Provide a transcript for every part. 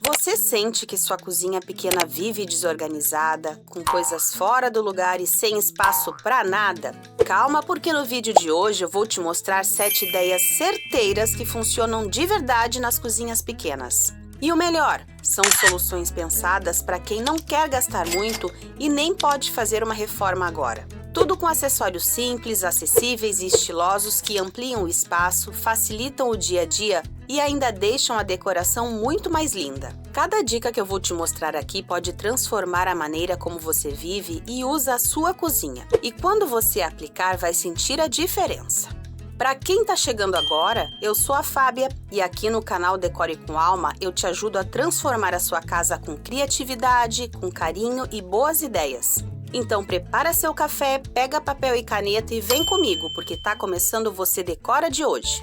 Você sente que sua cozinha pequena vive desorganizada, com coisas fora do lugar e sem espaço para nada? Calma, porque no vídeo de hoje eu vou te mostrar 7 ideias certeiras que funcionam de verdade nas cozinhas pequenas. E o melhor, são soluções pensadas para quem não quer gastar muito e nem pode fazer uma reforma agora. Tudo com acessórios simples, acessíveis e estilosos que ampliam o espaço, facilitam o dia a dia e ainda deixam a decoração muito mais linda. Cada dica que eu vou te mostrar aqui pode transformar a maneira como você vive e usa a sua cozinha. E quando você aplicar, vai sentir a diferença. Para quem está chegando agora, eu sou a Fábia e aqui no canal Decore com Alma eu te ajudo a transformar a sua casa com criatividade, com carinho e boas ideias. Então prepara seu café, pega papel e caneta e vem comigo, porque tá começando o Você Decora de hoje.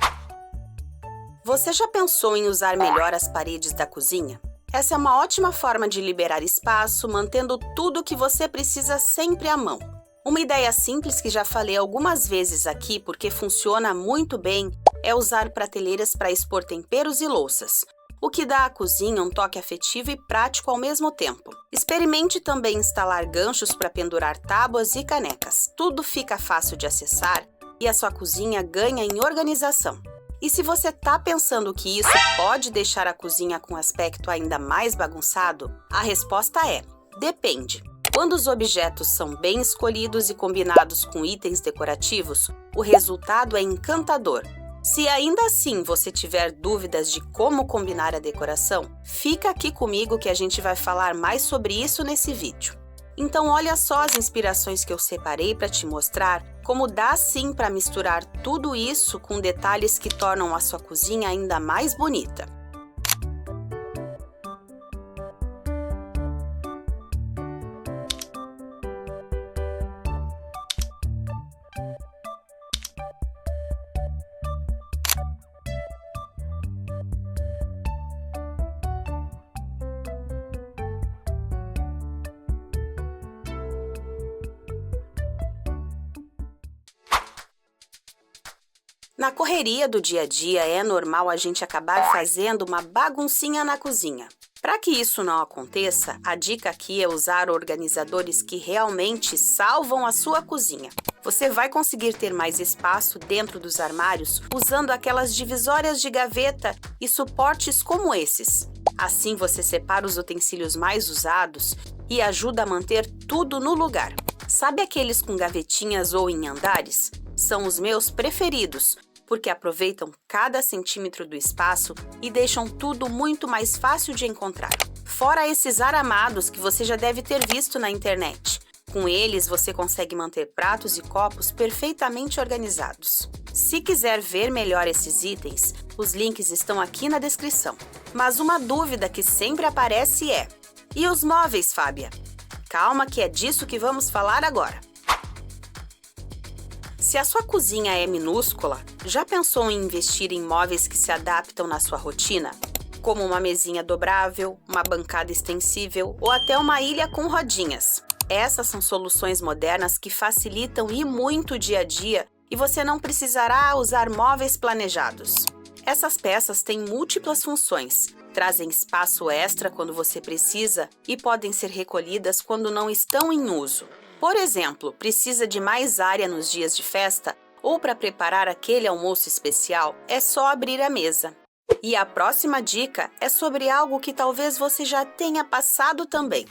Você já pensou em usar melhor as paredes da cozinha? Essa é uma ótima forma de liberar espaço, mantendo tudo o que você precisa sempre à mão. Uma ideia simples que já falei algumas vezes aqui porque funciona muito bem é usar prateleiras para expor temperos e louças, o que dá à cozinha um toque afetivo e prático ao mesmo tempo. Experimente também instalar ganchos para pendurar tábuas e canecas. Tudo fica fácil de acessar e a sua cozinha ganha em organização. E se você está pensando que isso pode deixar a cozinha com um aspecto ainda mais bagunçado, a resposta é: depende. Quando os objetos são bem escolhidos e combinados com itens decorativos, o resultado é encantador. Se ainda assim você tiver dúvidas de como combinar a decoração, fica aqui comigo que a gente vai falar mais sobre isso nesse vídeo. Então olha só as inspirações que eu separei para te mostrar como dá sim para misturar tudo isso com detalhes que tornam a sua cozinha ainda mais bonita. Na correria do dia a dia, é normal a gente acabar fazendo uma baguncinha na cozinha. Para que isso não aconteça, a dica aqui é usar organizadores que realmente salvam a sua cozinha. Você vai conseguir ter mais espaço dentro dos armários usando aquelas divisórias de gaveta e suportes como esses. Assim você separa os utensílios mais usados e ajuda a manter tudo no lugar. Sabe aqueles com gavetinhas ou em andares? São os meus preferidos, porque aproveitam cada centímetro do espaço e deixam tudo muito mais fácil de encontrar. Fora esses aramados que você já deve ter visto na internet. Com eles, você consegue manter pratos e copos perfeitamente organizados. Se quiser ver melhor esses itens, os links estão aqui na descrição. Mas uma dúvida que sempre aparece é: e os móveis, Fábia? Calma que é disso que vamos falar agora. Se a sua cozinha é minúscula, já pensou em investir em móveis que se adaptam na sua rotina? Como uma mesinha dobrável, uma bancada extensível ou até uma ilha com rodinhas. Essas são soluções modernas que facilitam e muito o dia a dia e você não precisará usar móveis planejados. Essas peças têm múltiplas funções, trazem espaço extra quando você precisa e podem ser recolhidas quando não estão em uso. Por exemplo, precisa de mais área nos dias de festa ou para preparar aquele almoço especial, é só abrir a mesa. E a próxima dica é sobre algo que talvez você já tenha passado também.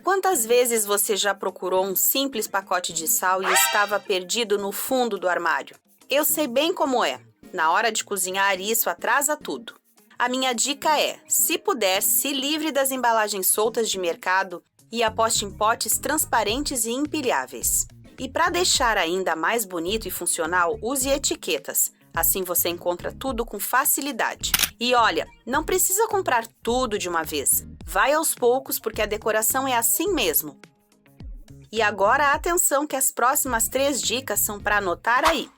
Quantas vezes você já procurou um simples pacote de sal e estava perdido no fundo do armário? Eu sei bem como é. Na hora de cozinhar, isso atrasa tudo. A minha dica é, se puder, se livre das embalagens soltas de mercado e aposte em potes transparentes e empilháveis. E para deixar ainda mais bonito e funcional, use etiquetas. Assim você encontra tudo com facilidade. E olha, não precisa comprar tudo de uma vez. Vai aos poucos porque a decoração é assim mesmo. E agora atenção que as próximas 3 dicas são para anotar aí.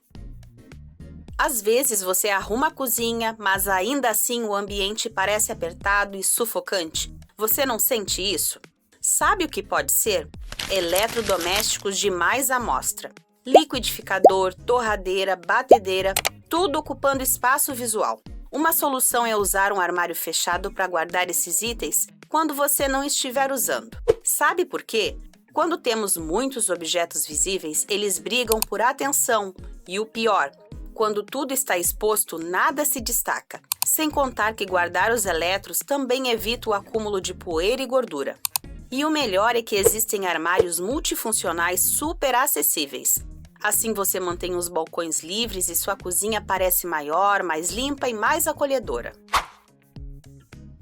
Às vezes você arruma a cozinha, mas ainda assim o ambiente parece apertado e sufocante. Você não sente isso? Sabe o que pode ser? Eletrodomésticos de mais amostra. Liquidificador, torradeira, batedeira, tudo ocupando espaço visual. Uma solução é usar um armário fechado para guardar esses itens quando você não estiver usando. Sabe por quê? Quando temos muitos objetos visíveis, eles brigam por atenção. E o pior, quando tudo está exposto, nada se destaca. Sem contar que guardar os eletros também evita o acúmulo de poeira e gordura. E o melhor é que existem armários multifuncionais super acessíveis. Assim você mantém os balcões livres e sua cozinha parece maior, mais limpa e mais acolhedora.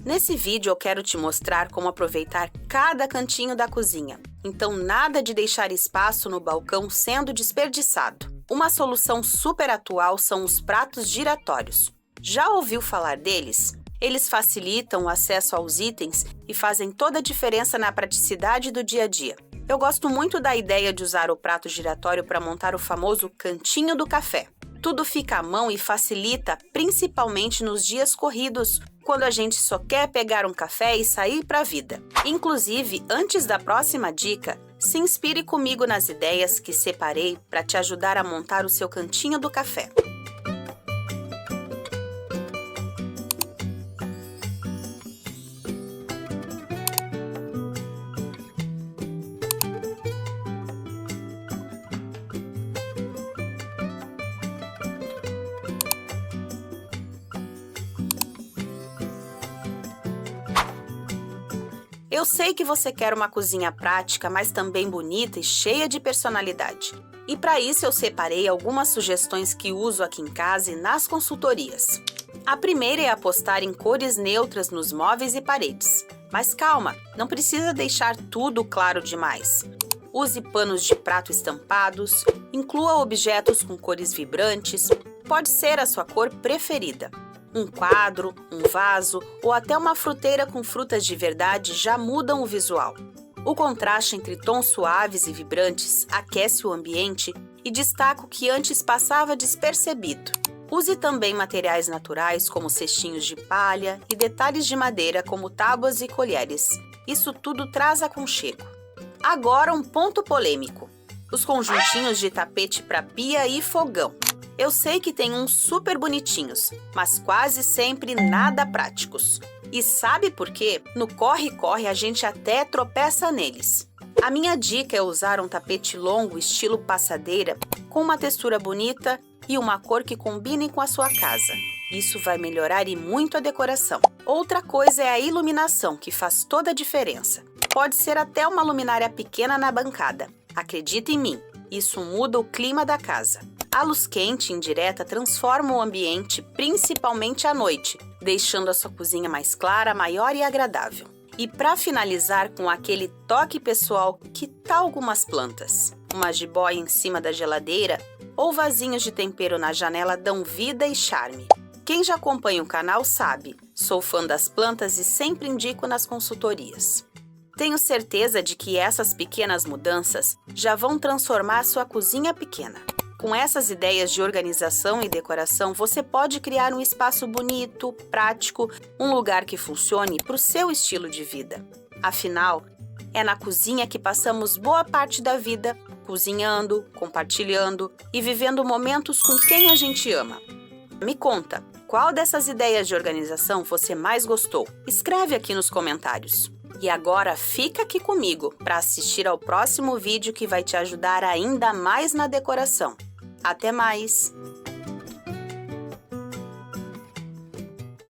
Nesse vídeo eu quero te mostrar como aproveitar cada cantinho da cozinha. Então nada de deixar espaço no balcão sendo desperdiçado. Uma solução super atual são os pratos giratórios. Já ouviu falar deles? Eles facilitam o acesso aos itens e fazem toda a diferença na praticidade do dia a dia. Eu gosto muito da ideia de usar o prato giratório para montar o famoso cantinho do café. Tudo fica à mão e facilita, principalmente nos dias corridos, quando a gente só quer pegar um café e sair para a vida. Inclusive, antes da próxima dica, se inspire comigo nas ideias que separei para te ajudar a montar o seu cantinho do café. Eu sei que você quer uma cozinha prática, mas também bonita e cheia de personalidade. E para isso eu separei algumas sugestões que uso aqui em casa e nas consultorias. A primeira é apostar em cores neutras nos móveis e paredes. Mas calma, não precisa deixar tudo claro demais. Use panos de prato estampados, inclua objetos com cores vibrantes, pode ser a sua cor preferida. Um quadro, um vaso ou até uma fruteira com frutas de verdade já mudam o visual. O contraste entre tons suaves e vibrantes aquece o ambiente e destaca o que antes passava despercebido. Use também materiais naturais como cestinhos de palha e detalhes de madeira como tábuas e colheres. Isso tudo traz aconchego. Agora um ponto polêmico: os conjuntinhos de tapete para pia e fogão. Eu sei que tem uns super bonitinhos, mas quase sempre nada práticos. E sabe por quê? No corre-corre a gente até tropeça neles. A minha dica é usar um tapete longo estilo passadeira, com uma textura bonita e uma cor que combine com a sua casa. Isso vai melhorar e muito a decoração. Outra coisa é a iluminação, que faz toda a diferença. Pode ser até uma luminária pequena na bancada. Acredita em mim, isso muda o clima da casa. A luz quente e indireta transforma o ambiente, principalmente à noite, deixando a sua cozinha mais clara, maior e agradável. E para finalizar com aquele toque pessoal, que tal algumas plantas? Uma jiboia em cima da geladeira ou vasinhos de tempero na janela dão vida e charme. Quem já acompanha o canal sabe, sou fã das plantas e sempre indico nas consultorias. Tenho certeza de que essas pequenas mudanças já vão transformar sua cozinha pequena. Com essas ideias de organização e decoração, você pode criar um espaço bonito, prático, um lugar que funcione para o seu estilo de vida. Afinal, é na cozinha que passamos boa parte da vida, cozinhando, compartilhando e vivendo momentos com quem a gente ama. Me conta, qual dessas ideias de organização você mais gostou? Escreve aqui nos comentários. E agora fica aqui comigo para assistir ao próximo vídeo que vai te ajudar ainda mais na decoração. Até mais!